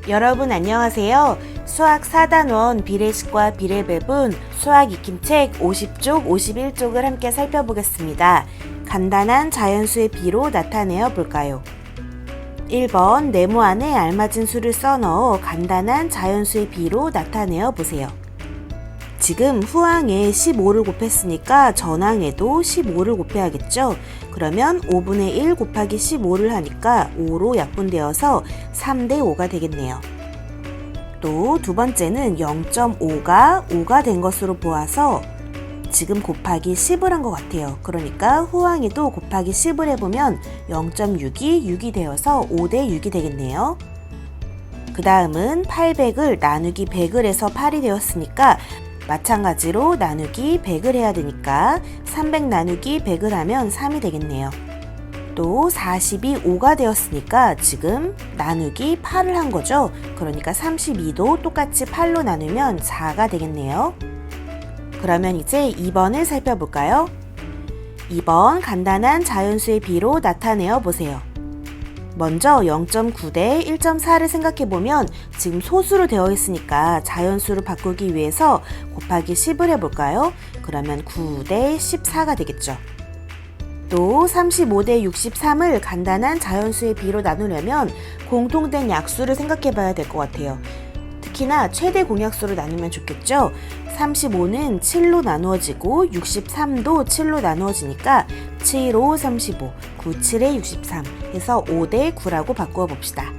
여러분 안녕하세요. 수학 4단원 비례식과 비례배분 수학 익힘책 50쪽, 51쪽을 함께 살펴보겠습니다. 간단한 자연수의 비로 나타내어 볼까요? 1번 네모 안에 알맞은 수를 써넣어 간단한 자연수의 비로 나타내어 보세요. 지금 후항에 15를 곱했으니까 전항에도 15를 곱해야겠죠? 그러면 5분의 1 곱하기 15를 하니까 5로 약분되어서 3대 5가 되겠네요. 또 두 번째는 0.5가 5가 된 것으로 보아서 지금 곱하기 10을 한 것 같아요. 그러니까 후항에도 곱하기 10을 해보면 0.6이 6이 되어서 5대 6이 되겠네요. 그 다음은 800을 나누기 100을 해서 8이 되었으니까 마찬가지로 나누기 100을 해야 되니까 300 나누기 100을 하면 3이 되겠네요. 또 40이 5가 되었으니까 지금 나누기 8을 한 거죠. 그러니까 32도 똑같이 8로 나누면 4가 되겠네요. 그러면 이제 2번을 살펴볼까요? 2번 간단한 자연수의 비로 나타내어 보세요. 먼저 0.9 대 1.4를 생각해보면 지금 소수로 되어 있으니까 자연수로 바꾸기 위해서 곱하기 10을 해볼까요? 그러면 9 대 14가 되겠죠. 또 35 대 63을 간단한 자연수의 비로 나누려면 공통된 약수를 생각해봐야 될 것 같아요. 특히나 최대 공약수로 나누면 좋겠죠? 35는 7로 나누어지고 63도 7로 나누어지니까 7, 5, 35, 9, 7에 63 해서 5 대 9라고 바꾸어 봅시다.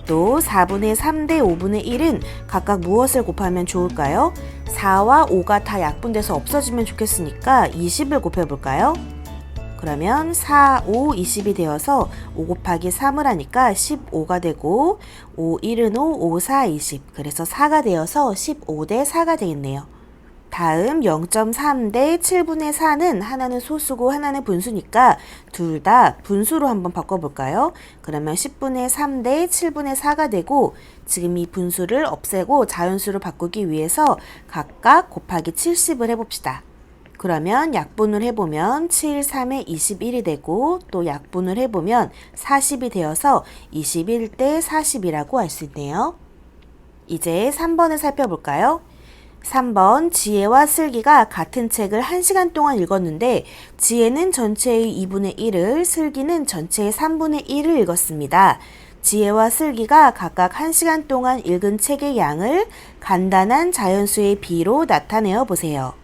또 4분의 3 대 5분의 1은 각각 무엇을 곱하면 좋을까요? 4와 5가 다 약분돼서 없어지면 좋겠으니까 20을 곱해볼까요? 그러면 4, 5, 20이 되어서 5 곱하기 3을 하니까 15가 되고 5, 1은 5, 5, 4, 20 그래서 4가 되어서 15 대 4가 되겠네요. 다음 0.3 대 7분의 4는 하나는 소수고 하나는 분수니까 둘 다 분수로 한번 바꿔볼까요? 그러면 10분의 3 대 7분의 4가 되고 지금 이 분수를 없애고 자연수로 바꾸기 위해서 각각 곱하기 70을 해봅시다. 그러면 약분을 해보면 7, 3에 21이 되고 또 약분을 해보면 40이 되어서 21 대 40이라고 할 수 있네요. 이제 3번을 살펴볼까요? 3번 지혜와 슬기가 같은 책을 1시간 동안 읽었는데 지혜는 전체의 2분의 1을 슬기는 전체의 3분의 1을 읽었습니다. 지혜와 슬기가 각각 1시간 동안 읽은 책의 양을 간단한 자연수의 비로 나타내어 보세요.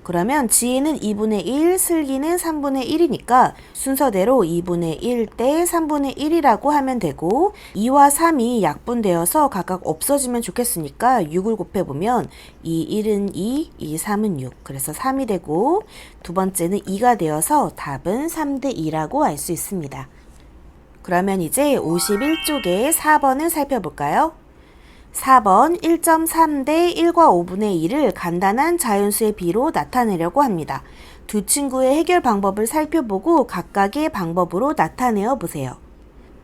그러면 지혜는 2분의 1, 슬기는 3분의 1이니까 순서대로 2분의 1 대 3분의 1이라고 하면 되고 2와 3이 약분되어서 각각 없어지면 좋겠으니까 6을 곱해보면 2, 1은 2, 2, 3은 6 그래서 3이 되고 두 번째는 2가 되어서 답은 3대 2라고 알 수 있습니다. 그러면 이제 51쪽의 4번을 살펴볼까요? 4번 1.3 대 1과 5분의 1을 간단한 자연수의 비로 나타내려고 합니다. 두 친구의 해결 방법을 살펴보고 각각의 방법으로 나타내어 보세요.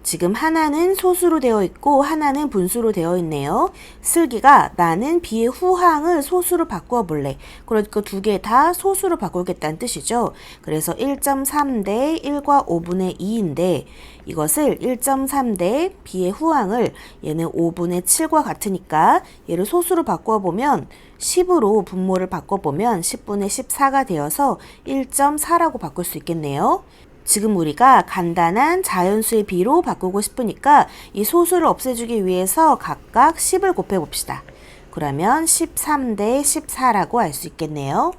지금 하나는 소수로 되어 있고 하나는 분수로 되어 있네요. 슬기가 나는 비의 후항을 소수로 바꾸어 볼래. 그러니까 두 개 다 소수로 바꾸겠다는 뜻이죠. 그래서 1.3 대 1과 5분의 2인데 이것을 1.3 대 비의 후항을 얘는 5분의 7과 같으니까 얘를 소수로 바꾸어 보면 10으로 분모를 바꿔보면 10분의 14가 되어서 1.4라고 바꿀 수 있겠네요. 지금 우리가 간단한 자연수의 비로 바꾸고 싶으니까 이 소수를 없애주기 위해서 각각 10을 곱해봅시다. 그러면 13 대 14라고 알 수 있겠네요.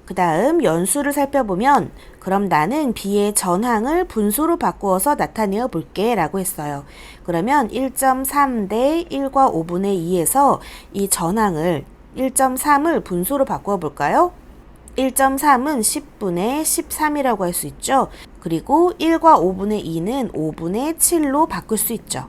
그 다음 연수를 살펴보면 그럼 나는 비의 전항을 분수로 바꾸어서 나타내어 볼게 라고 했어요. 그러면 1.3 대 1과 5분의 2에서 이 전항을 1.3을 분수로 바꾸어 볼까요? 1.3은 10분의 13이라고 할 수 있죠. 그리고 1과 5분의 2는 5분의 7로 바꿀 수 있죠.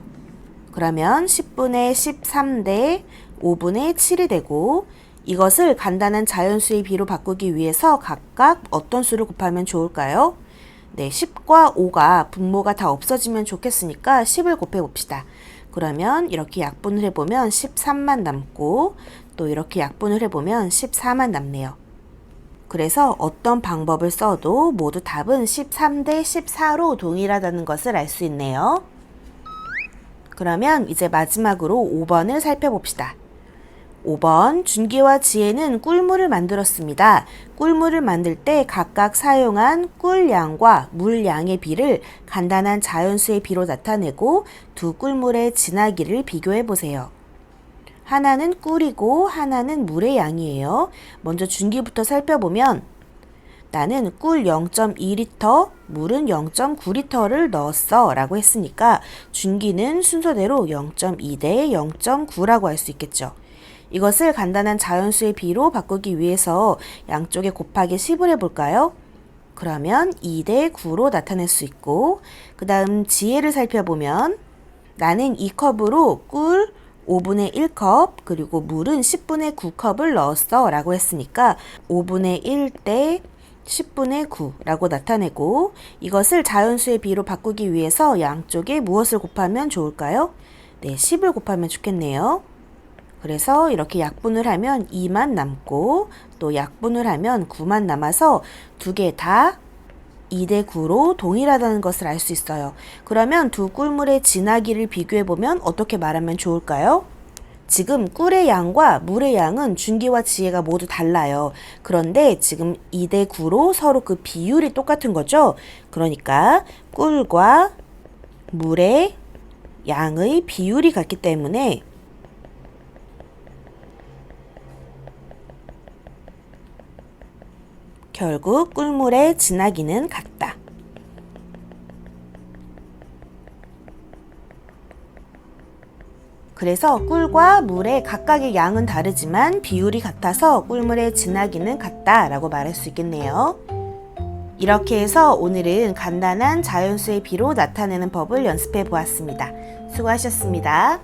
그러면 10분의 13 대 5분의 7이 되고 이것을 간단한 자연수의 비로 바꾸기 위해서 각각 어떤 수를 곱하면 좋을까요? 네, 10과 5가 분모가 다 없어지면 좋겠으니까 10을 곱해봅시다. 그러면 이렇게 약분을 해보면 13만 남고 또 이렇게 약분을 해보면 14만 남네요. 그래서 어떤 방법을 써도 모두 답은 13 대 14로 동일하다는 것을 알 수 있네요. 그러면 이제 마지막으로 5번을 살펴봅시다. 5번, 준기와 지혜는 꿀물을 만들었습니다. 꿀물을 만들 때 각각 사용한 꿀량과 물량의 비를 간단한 자연수의 비로 나타내고 두 꿀물의 진하기를 비교해 보세요. 하나는 꿀이고 하나는 물의 양이에요. 먼저 준기부터 살펴보면 나는 꿀 0.2리터, 물은 0.9리터를 넣었어 라고 했으니까 준기는 순서대로 0.2 대 0.9라고 할 수 있겠죠. 이것을 간단한 자연수의 비로 바꾸기 위해서 양쪽에 곱하기 10을 해볼까요? 그러면 2 대 9로 나타낼 수 있고, 그 다음 지혜를 살펴보면 나는 2컵으로 꿀 5분의 1컵 그리고 물은 10분의 9컵을 넣었어 라고 했으니까 5분의 1 대 10분의 9라고 나타내고, 이것을 자연수의 비로 바꾸기 위해서 양쪽에 무엇을 곱하면 좋을까요? 네, 10을 곱하면 좋겠네요. 그래서 이렇게 약분을 하면 2만 남고 또 약분을 하면 9만 남아서 두 개 다 2 대 9로 동일하다는 것을 알 수 있어요. 그러면 두 꿀물의 진하기를 비교해보면 어떻게 말하면 좋을까요? 지금 꿀의 양과 물의 양은 준기와 지혜가 모두 달라요. 그런데 지금 2 대 9로 서로 그 비율이 똑같은 거죠. 그러니까 꿀과 물의 양의 비율이 같기 때문에 결국 꿀물의 진하기는 같다. 그래서 꿀과 물의 각각의 양은 다르지만 비율이 같아서 꿀물의 진하기는 같다 라고 말할 수 있겠네요. 이렇게 해서 오늘은 간단한 자연수의 비로 나타내는 법을 연습해 보았습니다. 수고하셨습니다.